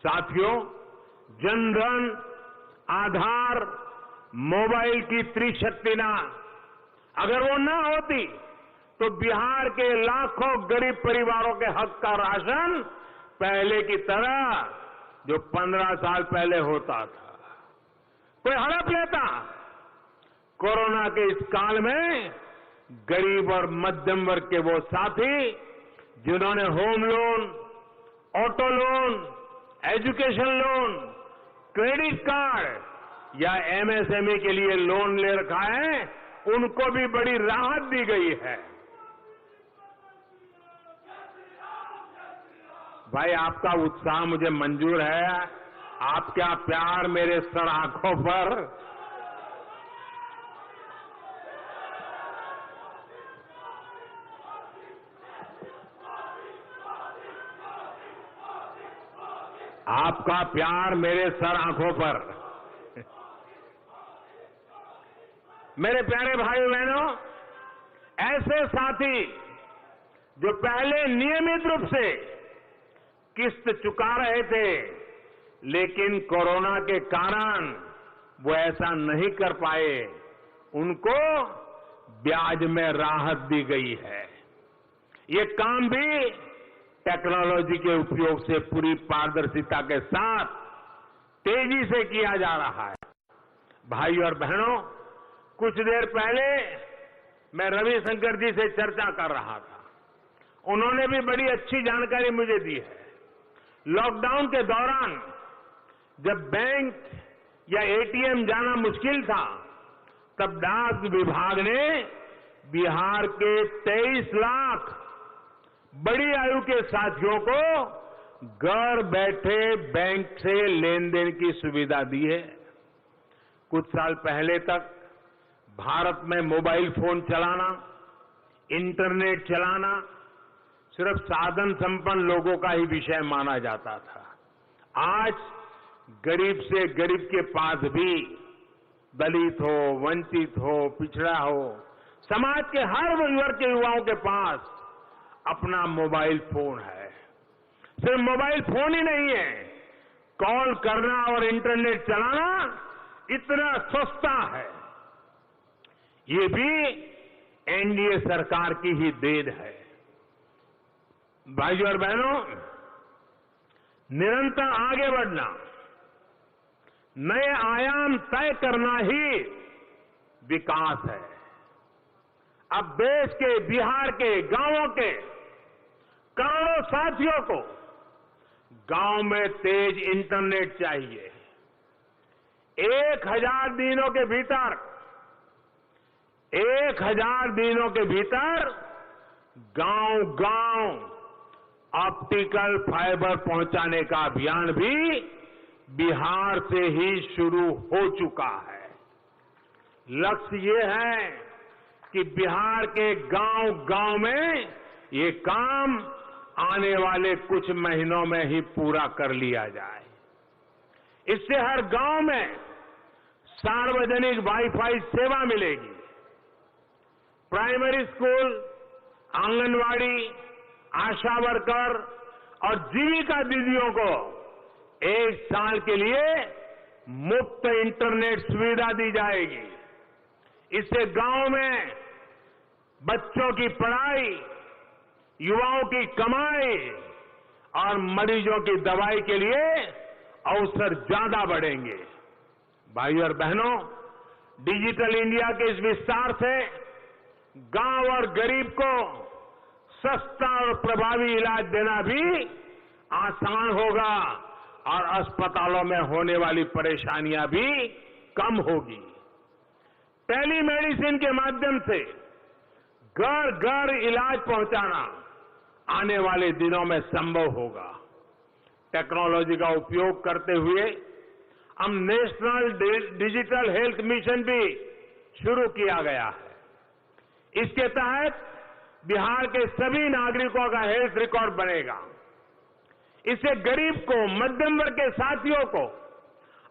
साथियों, जनधन, आधार, मोबाइल की त्रिशक्ति ना अगर वो ना होती तो बिहार के लाखों गरीब परिवारों के हक का राशन पहले की तरह जो 15 साल पहले होता था कोई हड़प लेता। कोरोना के इस काल में गरीब और मध्यम वर्ग के वो साथी जिन्होंने home loan, auto loan, education loan, credit card या एमएसएमई के लिए लोन ले रखा है, उनको भी बड़ी राहत दी गई है। भाई, आपका उत्साह मुझे मंजूर है, आपका प्यार मेरे सर आंखों पर। आपका प्यार मेरे सर आंखों पर। मेरे प्यारे भाई बहनों, ऐसे साथी जो पहले नियमित रूप से किस्त चुका रहे थे, लेकिन कोरोना के कारण वो ऐसा नहीं कर पाए, उनको ब्याज में राहत दी गई है। ये काम भी टेक्नोलॉजी के उपयोग से पूरी पारदर्शिता के साथ तेजी से किया जा रहा है। भाई और बहनों, कुछ देर पहले मैं रविशंकर जी से चर्चा कर रहा था। उन्होंने भी बड़ी अच्छी जानकारी मुझे दी है। लॉकडाउन के दौरान जब बैंक या एटीएम जाना मुश्किल था, तब डाक विभाग ने बिहार के 23 लाख बड़ी आयु के साथियों को घर बैठे बैंक से लेन देन की सुविधा दी है। कुछ साल पहले तक भारत में मोबाइल फोन चलाना, इंटरनेट चलाना सिर्फ साधन संपन्न लोगों का ही विषय माना जाता था। आज गरीब से गरीब के पास भी, दलित हो, वंचित हो, पिछड़ा हो, समाज के हर वर्ग के युवाओं के पास अपना मोबाइल फोन है। सिर्फ मोबाइल फोन ही नहीं है, कॉल करना और इंटरनेट चलाना इतना सस्ता है। ये भी एनडीए सरकार की ही देन है। भाइयों और बहनों, निरंतर आगे बढ़ना, नए आयाम तय करना ही विकास है। अब देश के, बिहार के गांवों के करोड़ों साथियों को गांव में तेज इंटरनेट चाहिए। 1000 दिनों के भीतर 1000 दिनों के भीतर गांव-गांव ऑप्टिकल फाइबर पहुंचाने का अभियान भी बिहार से ही शुरू हो चुका है। लक्ष्य ये है कि बिहार के गांव-गांव में ये काम आने वाले कुछ महीनों में ही पूरा कर लिया जाए। इससे हर गांव में सार्वजनिक वाईफाई सेवा मिलेगी। प्राइमरी स्कूल, आंगनवाड़ी, आशा वर्कर और जीविका दीदियों को 1 साल के लिए मुफ्त इंटरनेट सुविधा दी जाएगी। इससे गांव में बच्चों की पढ़ाई, युवाओं की कमाई और मरीजों की दवाई के लिए अवसर ज्यादा बढ़ेंगे। भाइयों और बहनों, डिजिटल इंडिया के इस विस्तार से गांव और गरीब को सस्ता और प्रभावी इलाज देना भी आसान होगा और अस्पतालों में होने वाली परेशानियां भी कम होगी। टेलीमेडिसिन के माध्यम से घर घर इलाज पहुंचाना आने वाले दिनों में संभव होगा। टेक्नोलॉजी का उपयोग करते हुए हम नेशनल डिजिटल हेल्थ मिशन भी शुरू किया गया है। इसके तहत बिहार के सभी नागरिकों का हेल्थ रिकॉर्ड बनेगा। इससे गरीब को, मध्यम वर्ग के साथियों को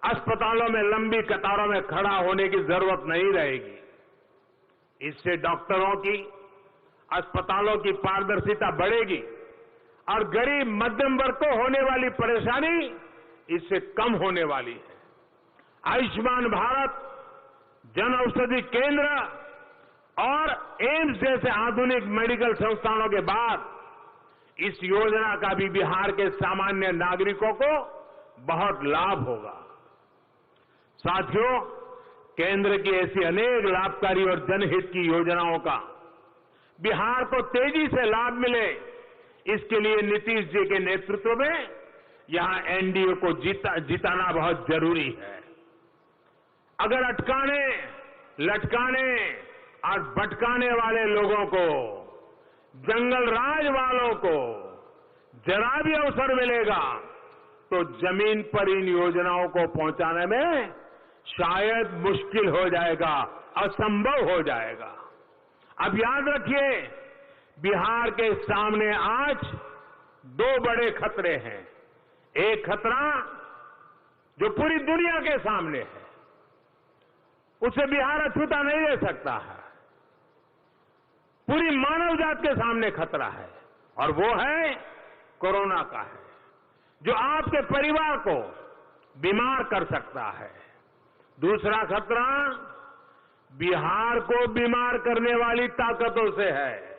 अस्पतालों में लंबी कतारों में खड़ा होने की जरूरत नहीं रहेगी। इससे डॉक्टरों की, अस्पतालों की पारदर्शिता बढ़ेगी और गरीब मध्यम वर्ग को होने वाली परेशानी इससे कम होने वाली है। आयुष्मान भारत, जन औषधि केंद्र और एम्स जैसे आधुनिक मेडिकल संस्थानों के बाद इस योजना का भी बिहार के सामान्य नागरिकों को बहुत लाभ होगा। साथियों, केंद्र की ऐसी अनेक लाभकारी और जनहित की योजनाओं का बिहार को तेजी से लाभ मिले, इसके लिए नीतीश जी के नेतृत्व में यहां एनडीए को जिताना बहुत जरूरी है। अगर अटकाने, लटकाने और भटकाने वाले लोगों को, जंगल राज वालों को जरा भी अवसर मिलेगा तो जमीन पर इन योजनाओं को पहुंचाने में शायद मुश्किल हो जाएगा, असंभव हो जाएगा। अब याद रखिए, बिहार के सामने आज दो बड़े खतरे हैं। एक खतरा जो पूरी दुनिया के सामने है, उसे बिहार अछूता नहीं रह सकता है। पूरी मानव जात के सामने खतरा है और वो है कोरोना का है, जो आपके परिवार को बीमार कर सकता है। दूसरा खतरा बिहार को बीमार करने वाली ताकतों से है।